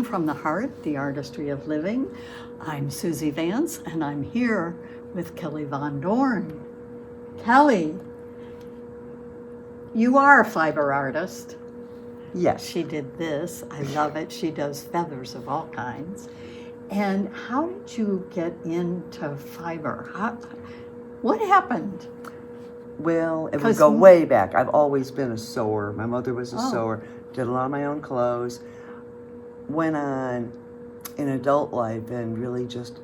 from the heart, the Artistry of Living. I'm Suzy Vance, and I'm here with Kelley Von Dorn. Kelley, you are a fiber artist. Yes. She did this. I love it. She does feathers of all kinds. And how did you get into fiber? What happened? Well, it would go way back. I've always been a sewer. My mother was a sewer. Did a lot of my own clothes. Went on in adult life and really just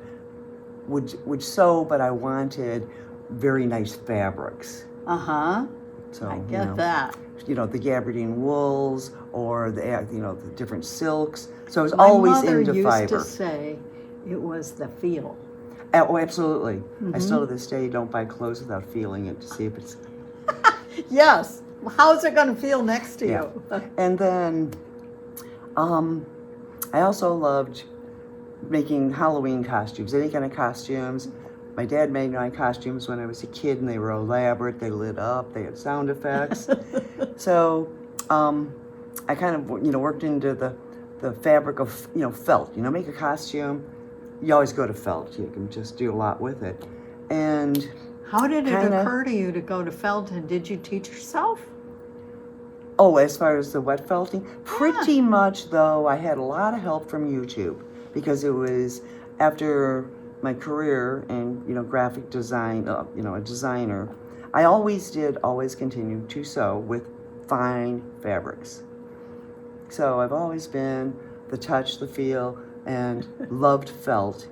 would sew, but I wanted very nice fabrics. So I get that. You know, the gabardine wools or the different silks. So I was always into fiber. My mother used to say it was the feel. Oh, absolutely. I still to this day don't buy clothes without feeling it to see if it's... Yes. How's it going to feel next to you? And then I also loved making Halloween costumes, any kind of costumes. My dad made my costumes when I was a kid, and they were elaborate. They lit up. They had sound effects. So I kind of worked into the fabric of felt. Make a costume. You always go to felt. You can just do a lot with it. And how did it occur to you to go to felt, and did you teach yourself? Oh, as far as the wet felting? Pretty much, though, I had a lot of help from YouTube, because it was after my career in, graphic design, a designer. I always continue to sew with fine fabrics. So I've always been the touch, the feel, and loved felt.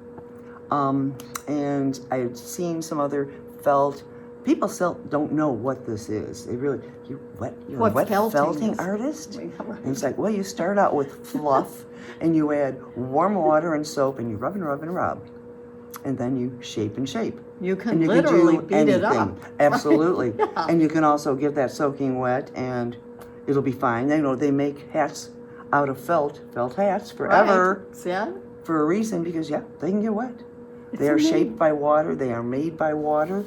And I had seen some other felt. People still don't know what this is. They really, you're a wet felting artist? And it's like, well, you start out with fluff, and you add warm water and soap, and you rub and rub and rub. And then you shape and shape. You can literally beat it up. Absolutely. Yeah. And you can also get that soaking wet, and it'll be fine. They make hats out of felt hats forever. Right. Yeah. For a reason, because they can get wet. They are shaped by water. They are made by water.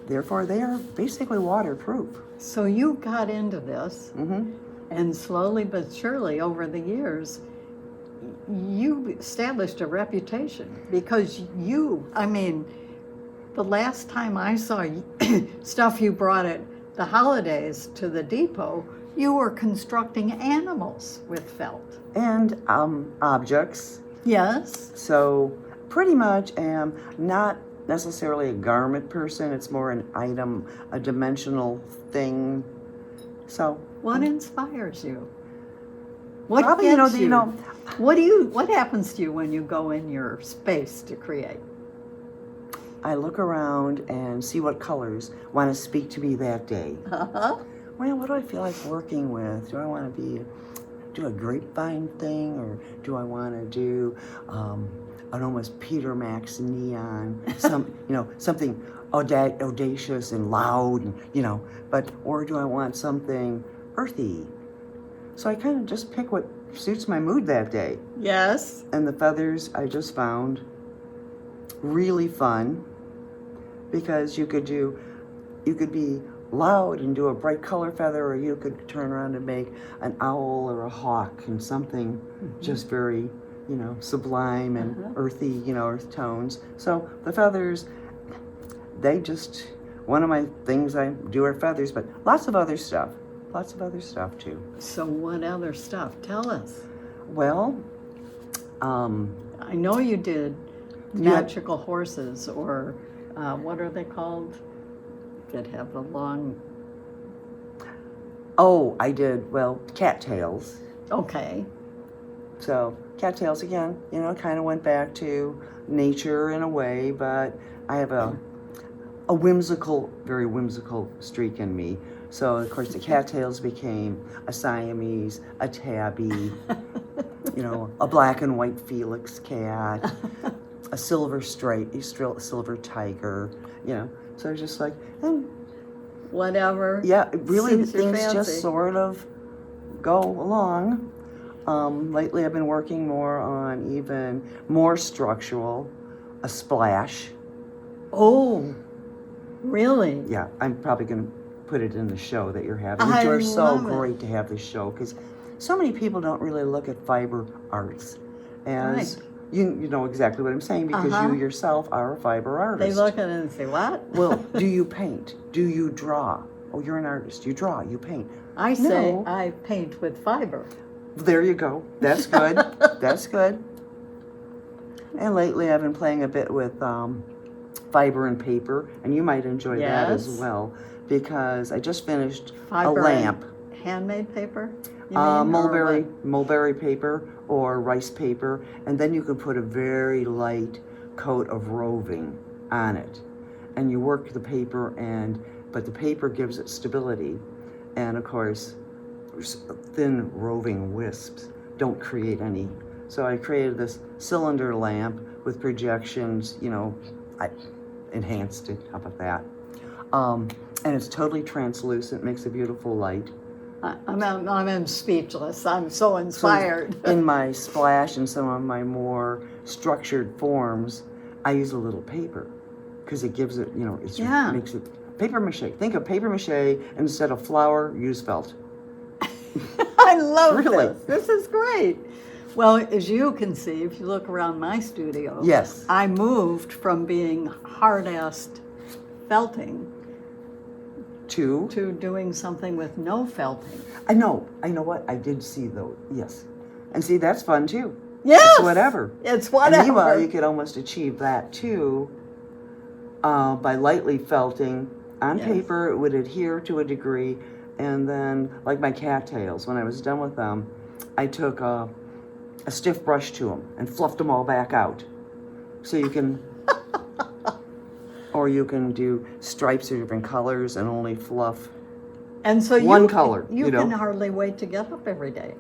Therefore, they are basically waterproof. So you got into this, and slowly but surely over the years, you established a reputation, because the last time I saw stuff you brought at the holidays to the depot, you were constructing animals with felt. And objects. Yes. So pretty much am not necessarily a garment person. It's more an item, a dimensional thing. So what inspires you? What probably, gets you? What happens to you when you go in your space to create? I look around and see what colors want to speak to me that day. Well, what do I feel like working with? Do I want to do a grapevine thing, or do I want to do an almost Peter Max neon, something audacious and loud, and, or do I want something earthy? So I kind of just pick what suits my mood that day. Yes. And the feathers I just found really fun, because you could be loud and do a bright color feather, or you could turn around and make an owl or a hawk and something just very, sublime and earthy, earth tones. So the feathers, one of my things I do are feathers, but lots of other stuff too. So what other stuff? Tell us. Well, I know you did magical horses, or what are they called? That have the long... Oh, I did, cattails. Okay. So cattails again, kind of went back to nature in a way, but I have a very whimsical streak in me. So of course the cattails became a Siamese, a tabby, a black and white Felix cat, a silver stripe, a silver tiger, So it's just like, whatever. Yeah, really things just sort of go along. Lately I've been working more on even more structural, a splash. Oh, really? Yeah, I'm probably going to put it in the show that you're having. You're so great to have this show, because so many people don't really look at fiber arts. as Right. you know exactly what I'm saying because you yourself are a fiber artist. They look at it and say, what? Well, do you paint? Do you draw? Oh, you're an artist. You draw, you paint. I say No. I paint with fiber. There you go. That's good. That's good. And lately I've been playing a bit with fiber and paper, and you might enjoy that as Yes. well because I just finished Fiber a lamp. and handmade paper? You mean, or Mulberry paper or rice paper, and then you can put a very light coat of roving on it, and you work the paper, but the paper gives it stability, and of course, thin roving wisps don't create any. So I created this cylinder lamp with projections. You know, I enhanced it. How about that? And it's totally translucent, makes a beautiful light. I'm speechless. I'm so inspired. So in my splash and some of my more structured forms, I use a little paper because it gives it, you know, makes it paper mache. Think of paper mache instead of flour, use felt. I love Really? this. This is great. Well, as you can see, if you look around my studio, Yes. I moved from being hard-assed felting to doing something with no felting. I know what I did see though. Yes, and see that's fun too. Yes, It's whatever. It's And whatever. meanwhile, you could almost achieve that too by lightly felting on Yes. paper. It would adhere to a degree, and then like my cattails, when I was done with them, I took a stiff brush to them and fluffed them all back out. So you can, or you can do stripes of different colors and only fluff. And so one color, You you know? can hardly wait to get up every day.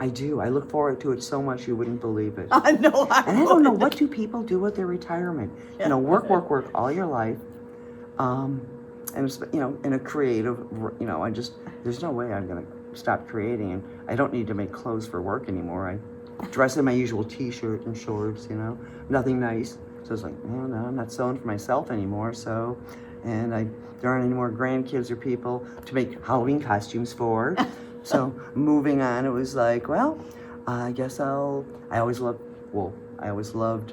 I do. I look forward to it so much you wouldn't believe it. I know. And I don't know, what do people do with their retirement? You know, work all your life. And it's, you know, in a creative, you know, there's no way I'm going to stop creating. And I don't need to make clothes for work anymore. I dress in my usual t-shirt and shorts, you know, nothing nice. So it's like, oh, no, I'm not sewing for myself anymore. So, and there aren't any more grandkids or people to make Halloween costumes for. So moving on, it was like, well, I guess I always loved wool. I always loved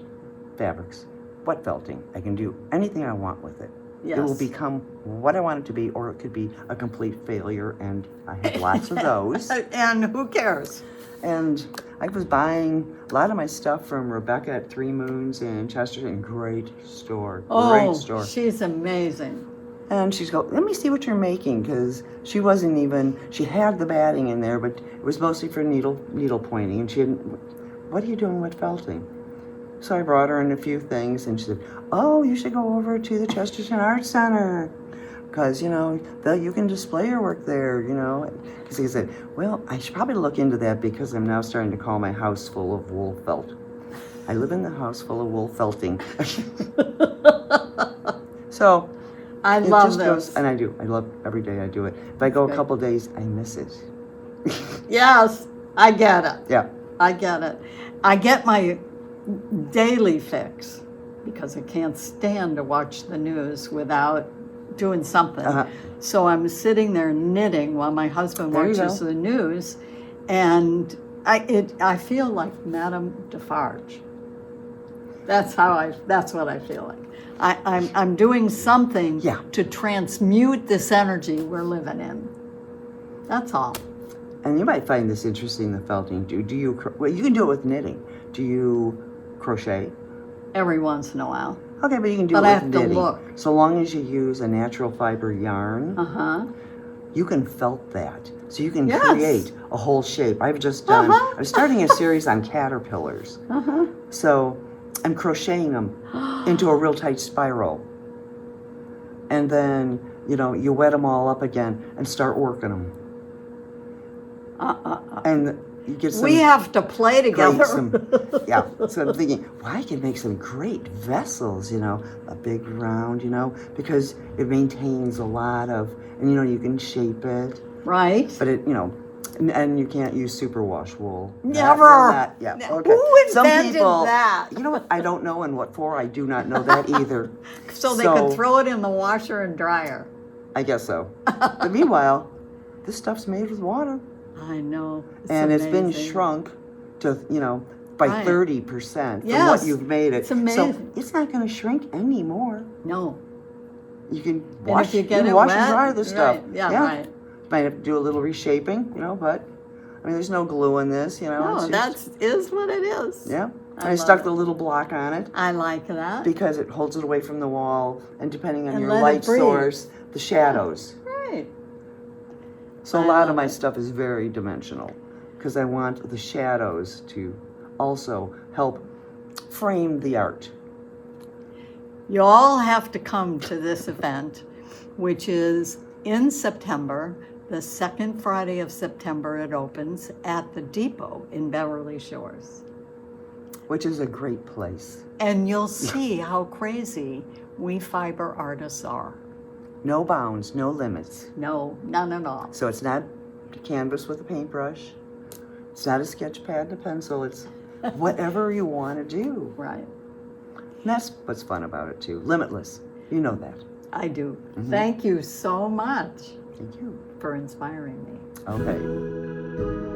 fabrics. Wet felting. I can do anything I want with it. Yes. It will become what I want it to be, or it could be a complete failure, and I have lots of those. And who cares? And I was buying a lot of my stuff from Rebecca at Three Moons in Chesterton. Great store. Great store. She's amazing. And she's go, let me see what you're making, because she had the batting in there, but it was mostly for needle pointing, and she didn't, what are you doing with felting? So I brought her in a few things, and she said, oh, you should go over to the Chesterton Art Center, because, you know, you can display your work there, you know. Because he said, well, I should probably look into that, because I'm now starting to call my house full of wool felt. I live in the house full of wool felting. So I it love just this. goes, and I do. I love every day I do it. If I go a Okay. couple days, I miss it. Yes, I get it. Yeah. I get it. I get my daily fix because I can't stand to watch the news without doing something. Uh-huh. So I'm sitting there knitting while my husband There you watches go. the news, and I feel like Madame Defarge. That's what I feel like. I'm doing something Yeah. to transmute this energy we're living in. That's all. And you might find this interesting, the felting. Do you, well, you can do it with knitting. Do you crochet? Every once in a while. Okay, but you can do But it I with have to knitting. look. So long as you use a natural fiber yarn, Uh-huh. you can felt that. So you can Yes. create a whole shape. I've just done, Uh-huh. I'm starting a series on caterpillars. Uh-huh. So I'm crocheting them into a real tight spiral. And then, you know, you wet them all up again and start working them. And you get some We have to play together. yeah. So I'm thinking, well, I can make some great vessels, you know, a big round, you know, because it maintains a lot of, and you know, you can shape it, Right? but it, you know, and you can't use superwash wool. Never. Yeah. Ne- Okay. Who Some invented people, that? You know what? I don't know, and what for? I do not know that either. So they could throw it in the washer and dryer. I guess so. But meanwhile, this stuff's made with water. I know. And it's been amazing. shrunk to, you know, by Right. 30% from Yes, what you've made it. it's amazing. So it's not going to shrink anymore. No. You can And wash, if you get it wash wet, and dry this stuff. right, yeah, right. Might have to do a little reshaping, you know, but I mean, there's no glue in this, you know. No, it's just, that is what it is. yeah. I I stuck love the it. little block on it I like that. because it holds it away from the wall, and depending on And your let it light breathe. source, the shadows. Right. So a I lot love of my it. stuff is very dimensional because I want the shadows to also help frame the art. You all have to come to this event, which is in September, the second Friday of September. It opens at the Depot in Beverly Shores. Which is a great place. And you'll see how crazy we fiber artists are. No bounds, no limits. No, none at all. So it's not a canvas with a paintbrush. It's not a sketch pad and a pencil. It's whatever you want to do. Right. And that's what's fun about it too. Limitless. You know that. I do. Mhm. Thank you so much Thank you. for inspiring me. Okay.